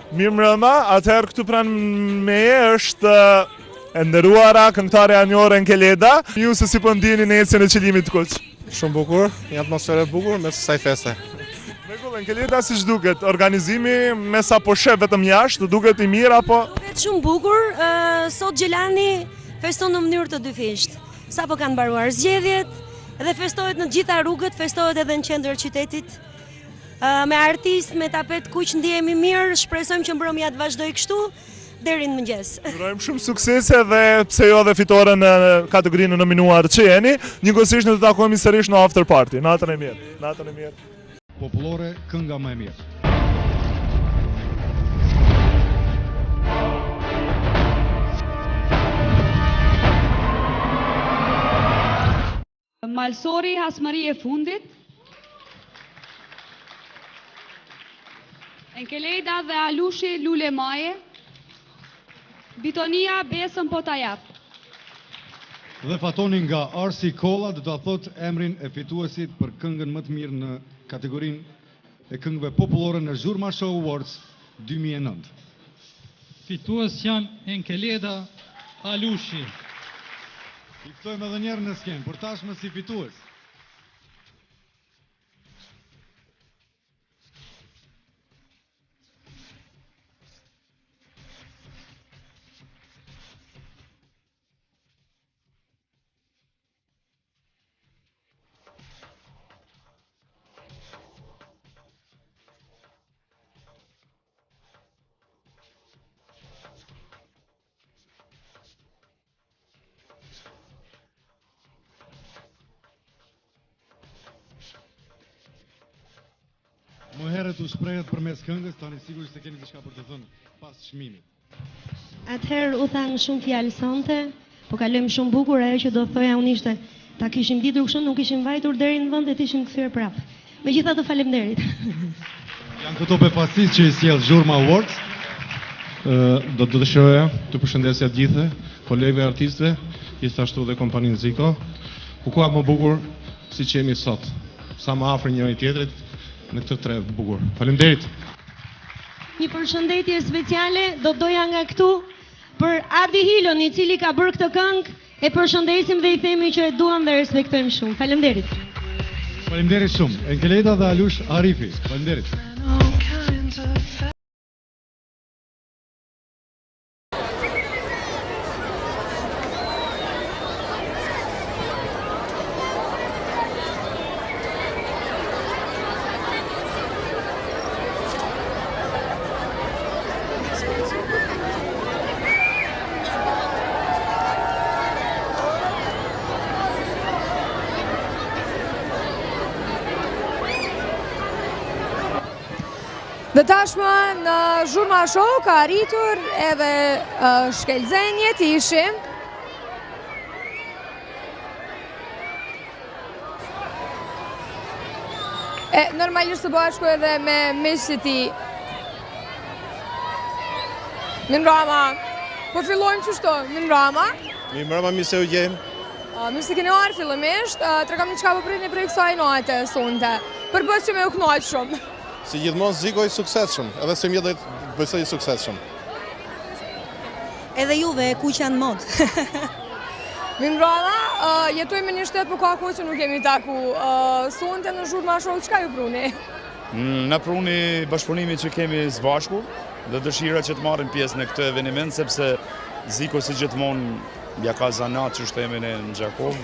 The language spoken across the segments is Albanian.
Mirë mbrëma, atëherë këtu pranë meje është e nderuara këngëtarja e njohur Enkeleda. Ju se si po ndjeni në ecjen e qëllimit të Kuq? Shumë bukur, një atmosferë e bukur me kësaj feste. Rregull, Enkeleda siç duket, organizimi me sa po sheh vetëm jashtë, duket i mirë apo? Duket shumë bukur, sot Gjelani feston në mënyrë të dyfishtë. Sapo kanë mbaruar zgjedhjet dhe festohet në gjitha rrugët, festohet edhe në qendër qytetit. Me artist, me tapet kuq ndihemi mirë, shpresojmë që mbrëmja të vazhdojë kështu deri në mëngjes. Urojmë shumë suksese dhe pse jo dhe fitore në kategorinë e nominuar që jeni. Njëkohësisht ne do të takohemi sërish në after party. Natën e mirë. Natën e mirë. Popullore, kënga më e mirë. Malsori, Hasmëri e fundit. Enkeleda dhe Alushi, Lule Maje. Bitonia, Besën po ta jap. Dhe fatoni nga Arsi Kolla do ta thot emrin e fituesit për këngën më të mirë në kategorinë e këngëve popullore në Zhurma Show Awards 2009. Fitues janë Enkeleda, Alushi. I ftojmë edhe njerë në skenë, për tashmë si fitues. Më herët u shprehet përmes këngës, tani sigurisht se keni diçka për të thënë pas çmimit. Atëherë u thanë shumë fjalë sonte, po kalojmë shumë bukur, ajo që do thoja unë ishte ta kishim ditur kështu, nuk kishim vajtur deri në vend e ishim kthyer prapë. Megjithatë faleminderit. Janë këto befasistë që i sjell Zhurma Awards. Do të dëshiroja të përshëndesja të gjithë kolegëve artistëve, gjithashtu dhe kompaninë Ziko. Ku ka më bukur siç jemi sot. Sa më afër njëri tjetrit në këtë tre bukur. Faleminderit. Një përshëndetje speciale do doja nga këtu për Adi Hilon, i cili ka bërë këtë këngë, e përshëndesim dhe i themi që e duam dhe respektojmë shumë. Faleminderit. Faleminderit shumë. Enkeleda dhe Alush Arifi. Faleminderit. Dhe tashmë në Zhurma Show ka arritur edhe shkelzenje të ishim. Normalisht të bashku edhe me miqësit i Minrama. Po fillojmë qështu, Minrama. Mirë mirë se u gjemë. Mirë se keni arë fillimisht, tregom një çka po pritni prej kësaj note sonte. Për bës që me u kënaq shumë. Si gjithmonë Ziko i suksesshëm, edhe se mjetë besoj i suksesshëm. Edhe juve e kuqja në mod. Minrama, jetojmë një shtet, po ka kohë që nuk kemi taku. Sonte në Zhurma Show, çka ju pruni? Na pruni bashkëpunimi që kemi së bashku dhe dëshira që të marrim pjesë në këtë eveniment, sepse Ziko si gjithmonë ja ka zanat që shtemi në Gjakov,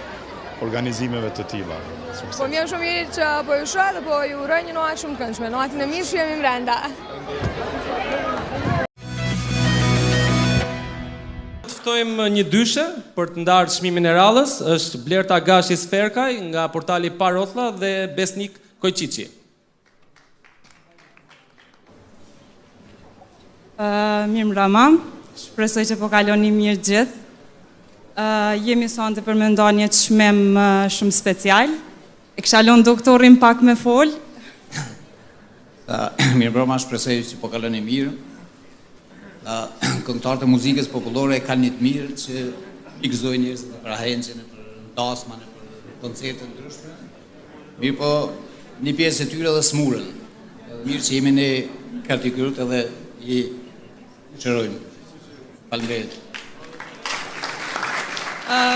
organizimeve të tilla. Po më shumë mirë që po ju shoh dhe po ju uroj një natë shumë të këndshme. Natën e mirë që jemi brenda. Ftojmë një dyshe për të ndarë çmimin e radhës, është Blerta Gashi Sferkaj nga portali Parotlla dhe Besnik Kojqiçi. Mirë mbrëma, shpresoj që po kaloni mirë gjithë. Jemi sonte për me nda një çmim shumë special. E kisha lënë doktorin pak me fol. Mirë mbrëma, shpresoj që po kaloni mirë. Këngëtarët e muzikës popullore kanë një të mirë që i gëzojnë njerëzit në për ahencën, në për dasma, në për koncerte ndryshme. Mirë po, një pjesë e tyre dhe smurën. Mirë që jemi në kategoritë edhe i shërojnë. Faleminderit.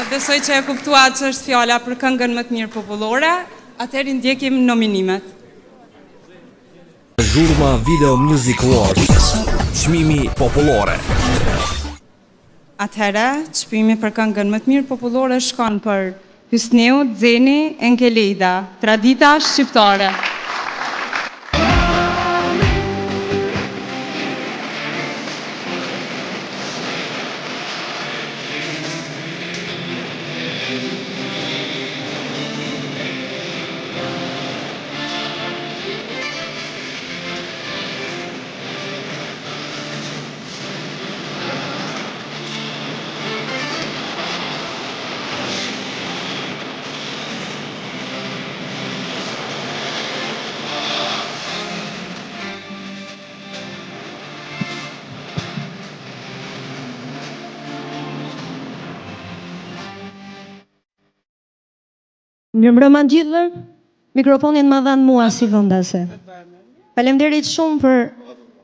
Besoj që e kuptuat që është fjala për këngën më të mirë popullore, atëherë ndjekim nominimet. Zhurma Video Music Awards, çmimi popullore. Atëherë, çmimi për këngën më të mirë popullore shkon për Hysneu Xeni Enkelida, Tradita shqiptare. Mirëmbrëma gjithëve, mikrofonin më dhanë mua si vendase. Faleminderit shumë për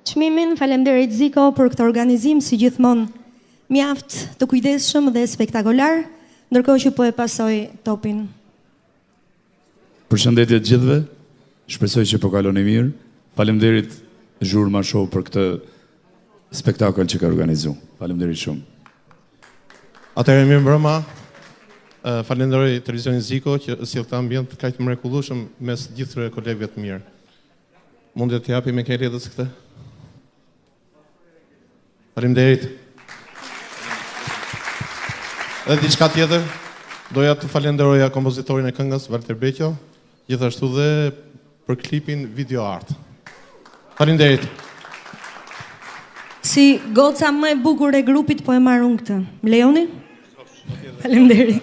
çmimin, faleminderit Ziko për këtë organizim si gjithmonë mjaft të kujdesshëm dhe spektakolar, ndërkohë që po e pasoj topin. Përshëndetje të gjithëve, shpresoj që po kaloni mirë. Faleminderit Zhurma Show për këtë spektakël që ka organizuar. Faleminderit shumë. Atëherë mirëmbrëma. Falenderoj televizionin Ziko që sjell këtë ambient kaq të mrekullueshëm mes gjithë kolegëve të mirë. Mund të japim me Kelidës këtë? Faleminderit. Edhe diçka tjetër, doja të falenderoja kompozitorin e këngës Walter Beqo, gjithashtu dhe për klipin Video Art. Faleminderit. Si goca më e bukur e grupit po e marr unë këtë. Më lejoni? Faleminderit.